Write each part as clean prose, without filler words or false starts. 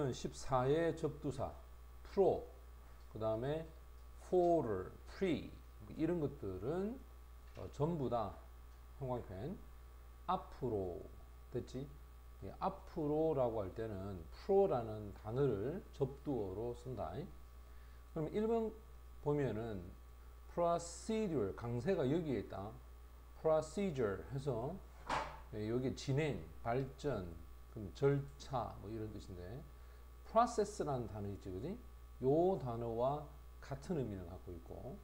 보면은 14의 접두사 pro, 그 다음에 for를, pre 이런 것들은 전부 다 형광펜 앞으로 됐지? 앞으로라고 할 때는 pro라는 단어를 접두어로 쓴다. 그럼 1번 보면은 procedure, 강세가 여기에 있다. procedure 해서 여기 진행, 발전, 그럼 절차 뭐 이런 뜻인데 process라는 단어 있지, 그지? 요 단어와 같은 의미를 갖고 있고,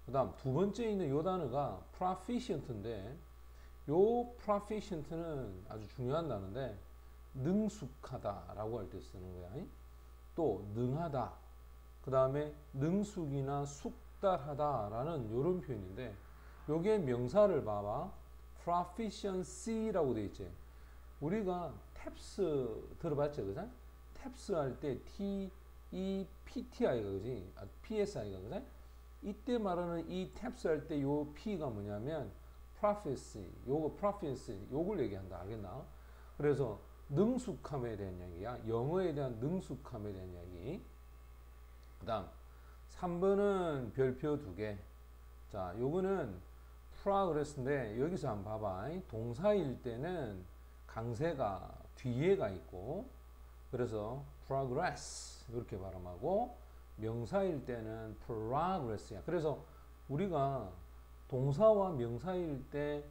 그 다음 두 번째 있는 요 단어가 proficient인데 요 proficient는 아주 중요한 단어인데 능숙하다라고 할 때 쓰는 거야. 또 능하다, 그 다음에 능숙이나 숙달하다라는 요런 표현인데 요게 명사를 봐봐. proficiency라고 돼 있지. 우리가 탭스 들어봤죠, 그죠? 탭스 할 때 TEPTI가 그지? PSI가 그지? 이때 말하는 이 탭스 할 때 요 P가 뭐냐면 proficiency, 요거 proficiency 요걸 얘기한다, 알겠나? 그래서 능숙함에 대한 이야기야. 영어에 대한 능숙함에 대한 이야기. 그 다음 3번은 별표 2개. 자, 요거는 progress인데 여기서 한번 봐봐. 동사일 때는 강세가 뒤에가 있고 그래서 progress 이렇게 발음하고, 명사일 때는 progress야. 그래서 우리가 동사와 명사일 때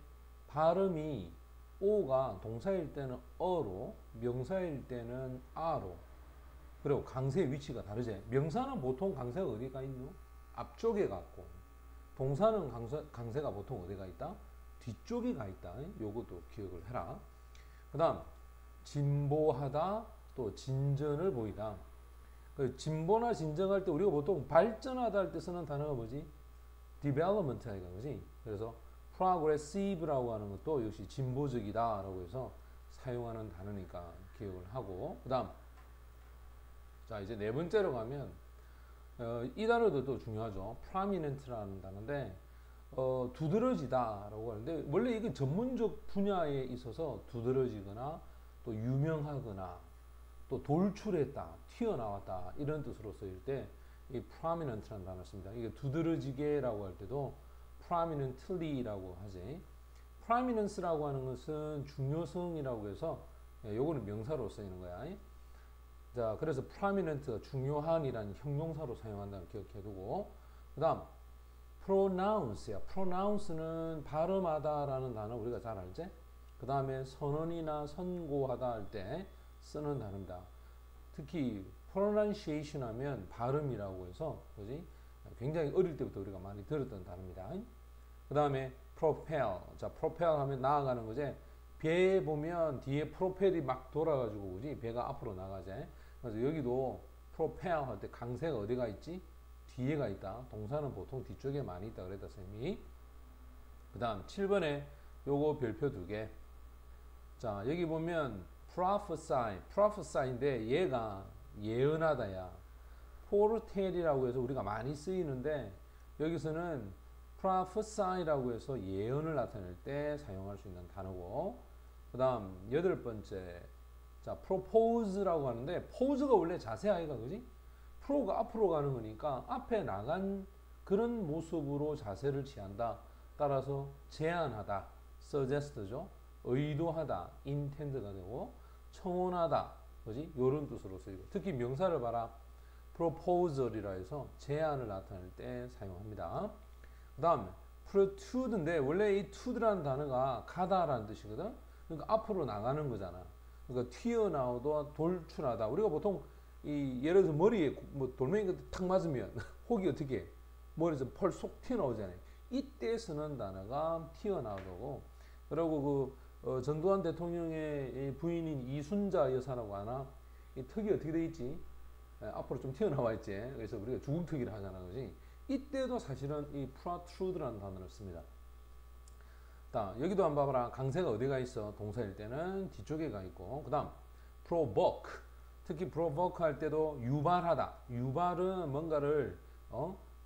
발음이 O가 동사일 때는 어로, 명사일 때는 아로. 그리고 강세의 위치가 다르지. 명사는 보통 강세가 어디가 있노? 앞쪽에 갔고, 동사는 강세가 보통 어디가 있다? 뒤쪽에 가 있다. 요것도 기억을 해라. 그 다음 진보하다, 또 진전을 보이다. 진보나 진정할 때 우리가 보통 발전하다 할 때 쓰는 단어가 뭐지? development 아이가 그지? 그래서 progressive라고 하는 것도 역시 진보적이다 라고 해서 사용하는 단어니까 기억을 하고, 그 다음 자 이제 네 번째로 가면 이 단어도 또 중요하죠. prominent라는 단어인데 두드러지다 라고 하는데 원래 이게 전문적 분야에 있어서 두드러지거나 또 유명하거나 또 돌출했다, 튀어나왔다 이런 뜻으로 쓰일 때 이 prominent라는 단어를 씁니다. 이게 두드러지게라고 할 때도 prominently라고 하지. prominence라고 하는 것은 중요성이라고 해서 요거는 명사로 쓰이는 거야. 자, 그래서 prominent가 중요한이라는 형용사로 사용한다는 기억해두고, 그 다음 pronounce야. pronounce는 발음하다라는 단어 우리가 잘 알지? 그 다음에 선언이나 선고하다 할 때 쓰는 단어입니다. 특히 pronunciation 하면 발음이라고 해서 그지? 굉장히 어릴 때부터 우리가 많이 들었던 단어입니다. 그 다음에 propel. 자, propel 하면 나아가는 거지. 배에 보면 뒤에 프로펠이 막 돌아가지고 그지? 배가 앞으로 나가지. 그래서 여기도 propel 할 때 강세가 어디가 있지? 뒤에가 있다. 동사는 보통 뒤쪽에 많이 있다 그랬다 쌤이. 그 다음 7번에 요거 별표 2개. 자, 여기 보면 prophesy, 인데 얘가 예언하다야. foretell이라고 해서 우리가 많이 쓰이는데 여기서는 prophesy라고 해서 예언을 나타낼 때 사용할 수 있는 단어고, 그 다음 8번째 자 propose라고 하는데 pose가 원래 자세 아이가 그지? pro가 앞으로 가는 거니까 앞에 나간 그런 모습으로 자세를 취한다. 따라서 제안하다 suggest죠. 의도하다 intend가 되고, 청혼하다 그지? 요런 뜻으로 쓰이고, 특히 명사를 봐라. proposal이라 해서 제안을 나타낼 때 사용합니다. 그 다음 protrude인데 원래 이 to라는 단어가 가다라는 뜻이거든. 그러니까 앞으로 나가는 거잖아. 그러니까 튀어나오다, 돌출하다. 우리가 보통 이 예를 들어서 머리에 뭐 돌멩이가 탁 맞으면 혹이 어떻게 해? 머리에서 펄 속 튀어나오잖아요. 이때 쓰는 단어가 튀어나오고, 그리고 전두환 대통령의 부인인 이순자 여사라고 하나, 이 턱이 어떻게 돼 있지? 앞으로 좀 튀어나와 있지. 그래서 우리가 주근턱이라 하잖아, 그지? 이때도 사실은 이 protrude라는 단어를 씁니다. 자, 여기도 한번 봐봐라. 강세가 어디가 있어? 동사일 때는 뒤쪽에 가 있고, 그 다음 provoke. 특히 provoke 할 때도 유발하다. 유발은 뭔가를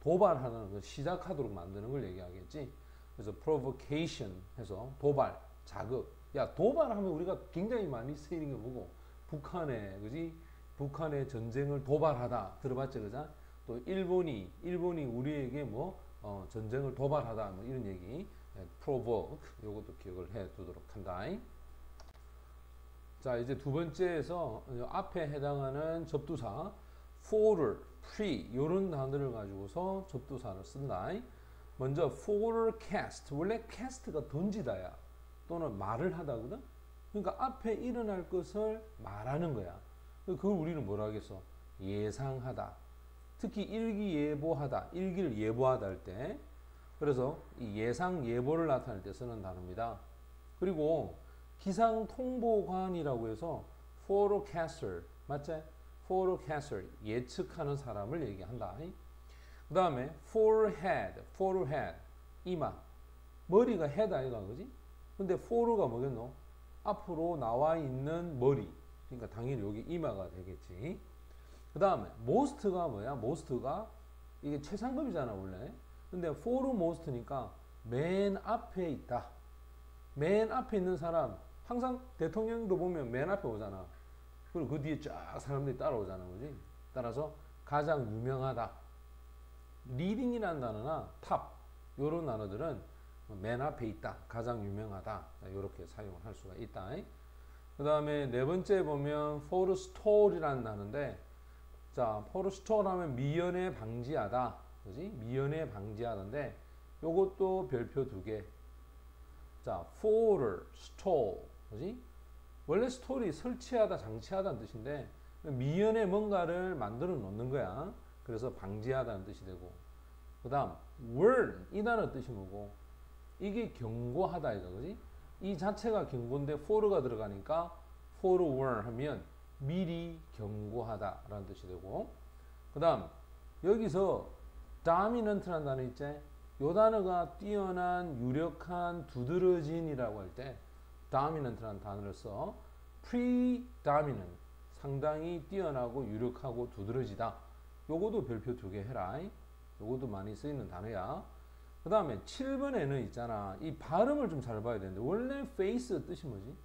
도발하는 거, 시작하도록 만드는 걸 얘기하겠지. 그래서 provocation 해서 도발, 자극. 야, 도발하면 우리가 굉장히 많이 쓰이는 거 보고, 북한에 그지? 북한의 전쟁을 도발하다 들어봤죠, 그죠? 또 일본이 우리에게 뭐 전쟁을 도발하다 뭐 이런 얘기, provoke 요것도 기억을 해두도록 한다. 자, 이제 두 번째에서 앞에 해당하는 접두사 for'를, pre 요런 단어를 가지고서 접두사를 쓴다. 먼저 forecast, 원래 cast가 던지다야 또는 말을 하다거든. 그러니까 앞에 일어날 것을 말하는 거야. 그걸 우리는 뭐라 하겠어? 예상하다. 특히 일기예보하다, 일기를 예보하다 할 때, 그래서 이 예상 예보를 나타낼 때 쓰는 단어입니다. 그리고 기상통보관이라고 해서 forecaster, 맞지? forecaster, 예측하는 사람을 얘기한다. 그 다음에 forehead, 이마, 머리가 head 아이가 그지? 근데 fore가 뭐겠노? 앞으로 나와 있는 머리, 그러니까 당연히 여기 이마가 되겠지. 그 다음에 most가 뭐야? most가 이게 최상급이잖아 원래. 근데 foremost니까 맨 앞에 있다. 맨 앞에 있는 사람, 항상 대통령도 보면 맨 앞에 오잖아. 그리고 그 뒤에 쫙 사람들이 따라오잖아, 그지? 따라서 가장 유명하다. 리딩이라는 단어나 탑 요런 단어들은 맨 앞에 있다, 가장 유명하다, 이렇게 사용을 할 수가 있다. 그 다음에 네 번째 보면 forestore이라는 단어인데, 자, forestall 하면 미연에 방지하다, 그지? 미연에 방지하던데, 요것도 별표 두 개. 자, forestall, 그지? 원래 스토리 설치하다, 장치하다는 뜻인데 미연에 뭔가를 만들어 놓는 거야. 그래서 방지하다는 뜻이 되고, 그 다음 warn, 이 단어 뜻이 뭐고? 이게 경고하다 이거, 그지? 이 자체가 경고인데 for가 들어가니까 forewarn 하면 미리 경고하다 라는 뜻이 되고, 그 다음 여기서 dominant라는 단어 있지? 요 단어가 뛰어난, 유력한, 두드러진이라고 할 때 dominant라는 단어를 써. predominant, 상당히 뛰어나고 유력하고 두드러지다. 요것도 별표 두 개 해라. 요것도 많이 쓰이는 단어야. 그 다음에 7번에는 있잖아, 이 발음을 좀 잘 봐야 되는데, 원래 face 뜻이 뭐지?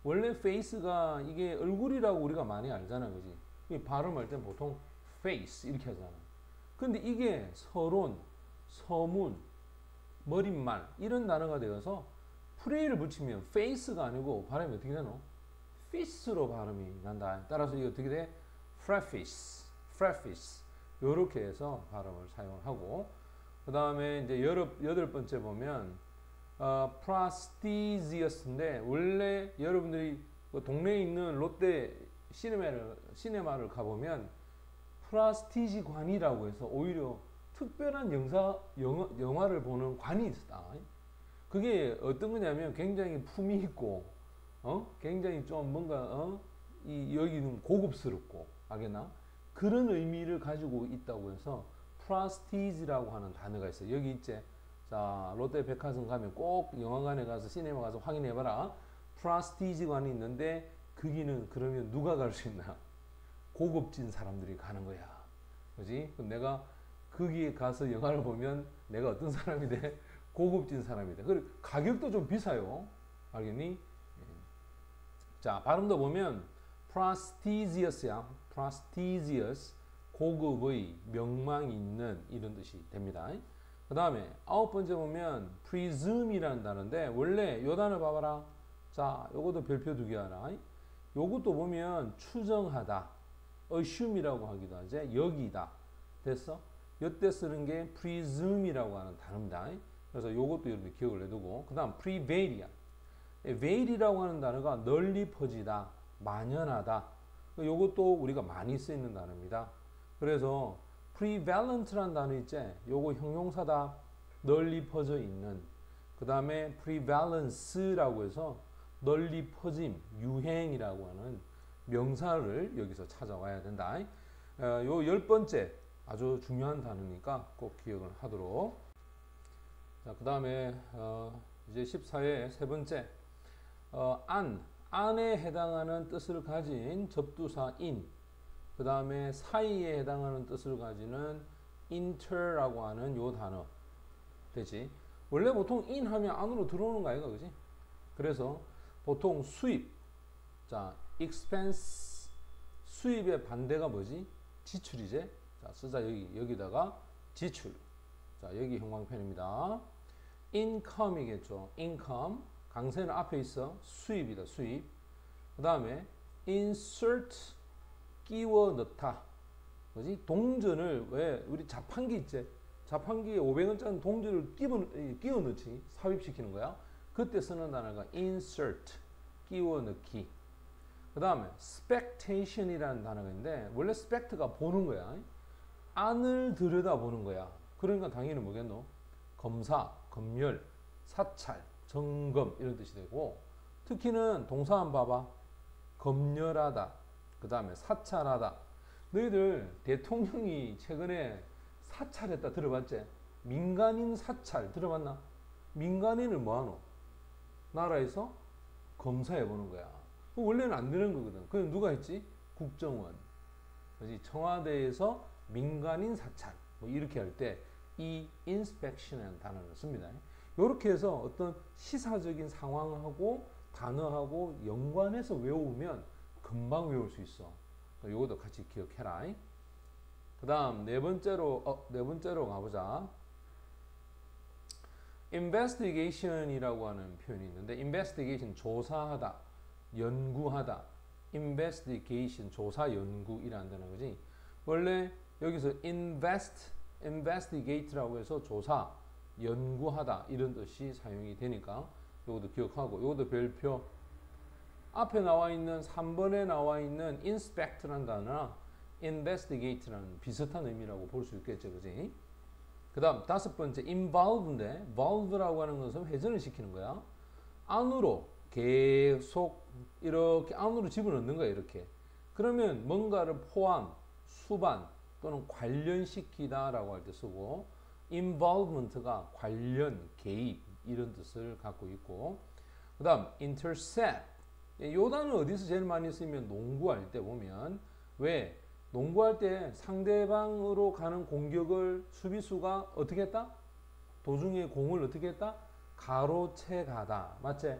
원래 face가 이게 얼굴이라고 우리가 많이 알잖아, 그지? 이 발음할 땐 보통 face 이렇게 하잖아. 근데 이게 서론, 서문, 머릿말 이런 단어가 되어서 프레이를 붙이면 face가 아니고 발음이 어떻게 되노? fish로 발음이 난다. 따라서 이게 어떻게 돼? preface, preface 요렇게 해서 발음을 사용하고, 그 다음에 이제 여덟 번째 보면 prestigious,인데 원래 여러분들이 그 동네에 있는 롯데 시네마를 가보면 프라스티지관이라고 해서 오히려 특별한 영화를 보는 관이 있다. 그게 어떤 거냐면 굉장히 품위 있고, 굉장히 좀 뭔가, 여기는 고급스럽고, 알겠나? 그런 의미를 가지고 있다고 해서 프라스티지라고 하는 단어가 있어요. 여기 있지? 자, 롯데 백화점 가면 꼭 영화관에 가서 시네마 가서 확인해봐라. 프라스티지관이 있는데 거기는 그러면 누가 갈 수 있나? 고급진 사람들이 가는 거야. 그지? 내가 거기에 가서 영화를 보면 내가 어떤 사람이 돼? 고급진 사람이 돼. 그리고 가격도 좀 비싸요. 알겠니? 자, 발음도 보면 prestigious야. prestigious, 고급의, 명망 있는 이런 뜻이 됩니다. 그 다음에 9번째 보면 presume이라는 단어인데, 원래 요 단어 봐봐라. 자, 요것도 별표 두 개 하나. 요것도 보면 추정하다, assume이라고 하기도 하지, 여기다. 됐어? 요때 쓰는 게 presume이라고 하는 단어입니다. 그래서 요것도 여러분들 기억을 해두고, 그 다음 prevail이야. veil이라고 하는 단어가 널리 퍼지다, 만연하다. 요것도 우리가 많이 쓰이는 단어입니다. 그래서 prevalent라는 단어 있지? 요거 형용사다, 널리 퍼져 있는. 그 다음에 prevalence라고 해서 널리 퍼짐, 유행이라고 하는 명사를 여기서 찾아와야 된다. 요 10번째 아주 중요한 단어니까 꼭 기억을 하도록. 자, 그 다음에 이제 14회 세 번째, 안에 해당하는 뜻을 가진 접두사 in, 그 다음에 사이에 해당하는 뜻을 가지는 inter라고 하는 요 단어 되지. 원래 보통 in 하면 안으로 들어오는 거 아이가, 그지? 그래서 보통 수입, 자, expense, 수입의 반대가 뭐지? 지출이지. 자, 쓰자 여기다가 지출. 자, 여기 형광펜입니다. income이겠죠. income. 강세는 앞에 있어. 수입이다. 수입. 그 다음에 insert 끼워 넣다. 뭐지? 동전을 왜 우리 자판기 있지? 자판기에 500원짜리 동전을 끼워 넣지. 삽입시키는 거야. 그때 쓰는 단어가 insert 끼워 넣기. 그 다음에 spectation이라는 단어가 있는데 원래 spect가 보는 거야. 안을 들여다보는 거야. 그러니까 당연히 뭐겠노? 검사, 검열, 사찰, 점검 이런 뜻이 되고 특히는 동사 한번 봐봐. 검열하다, 그 다음에 사찰하다. 너희들 대통령이 최근에 사찰했다 들어봤지? 민간인 사찰 들어봤나? 민간인을 뭐하노? 나라에서 검사해보는 거야. 원래는 안 되는 거거든. 그럼 누가 했지? 국정원. 그렇지? 청와대에서 민간인 사찰 뭐 이렇게 할 때 이 inspection이라는 단어를 씁니다. 이렇게 해서 어떤 시사적인 상황하고 단어하고 연관해서 외우면 금방 외울 수 있어. 이것도 같이 기억해라. 그 다음 네 번째로 가보자. investigation이라고 하는 표현이 있는데 investigation 조사하다, 연구하다. investigation 조사 연구이라는 단어 거지. 원래 여기서 investigate라고 해서 조사, 연구하다 이런 뜻이 사용이 되니까 이것도 기억하고 이것도 별표. 앞에 나와 있는 3번에 나와 있는 inspect라는 단어나 investigate라는 비슷한 의미라고 볼 수 있겠죠. 그지? 그 다음 다섯 번째 involve인데 valve라고 하는 것은 회전을 시키는 거야. 안으로 계속 이렇게 안으로 집어넣는 거야. 이렇게. 그러면 뭔가를 포함, 수반 또는 관련시키다 라고 할 때 쓰고 involvement가 관련, 개입 이런 뜻을 갖고 있고 그 다음 intercept 요 단어 어디서 제일 많이 쓰면 농구할 때 보면 왜 농구할 때 상대방으로 가는 공격을 수비수가 어떻게 했다? 도중에 공을 어떻게 했다? 가로채 가다. 맞지?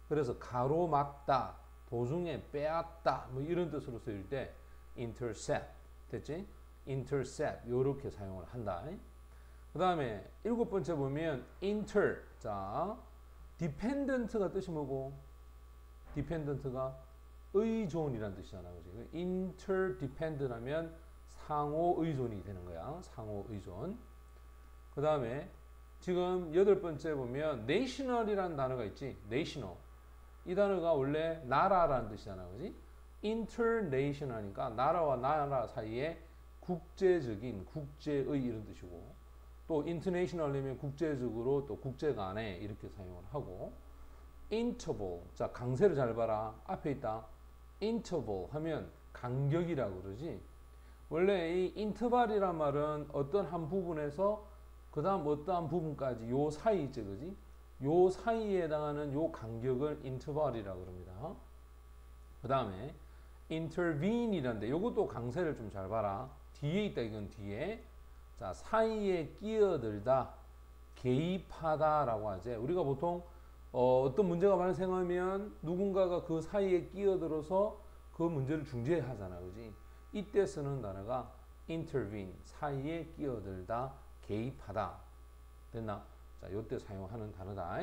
그래서 가로막다, 도중에 빼앗다 뭐 이런 뜻으로 쓰일 때 intercept 됐지? intercept 요렇게 사용을 한다. 그 다음에 일곱 번째 보면 inter. 자, dependent가 뜻이 뭐고? dependent가 의존이라는 뜻이잖아. 그지? interdependent 하면 상호 의존이 되는 거야. 상호 의존. 그 다음에 지금 여덟 번째 보면 national이라는 단어가 있지. national. 이 단어가 원래 나라라는 뜻이잖아. 그지? international 하니까 나라와 나라 사이에 국제적인, 국제의 이런 뜻이고 또 international 하면 국제적으로 또 국제 간에 이렇게 사용을 하고 interval. 자, 강세를 잘 봐라. 앞에 있다. interval 하면 간격이라고 그러지. 원래 이 인터벌이란 말은 어떤 한 부분에서 그 다음 어떠한 부분까지 요 사이 있지, 그지? 요 사이에 해당하는 요 간격을 인터벌이라고 그럽니다. 그 다음에 intervene이란데 요것도 강세를 좀 잘 봐라. 뒤에 있다. 이건 뒤에. 자, 사이에 끼어들다, 개입하다 라고 하지. 우리가 보통 어떤 문제가 발생하면 누군가가 그 사이에 끼어들어서 그 문제를 중재하잖아. 그지? 이때 쓰는 단어가 intervene, 사이에 끼어들다, 개입하다. 됐나? 자, 요때 사용하는 단어다.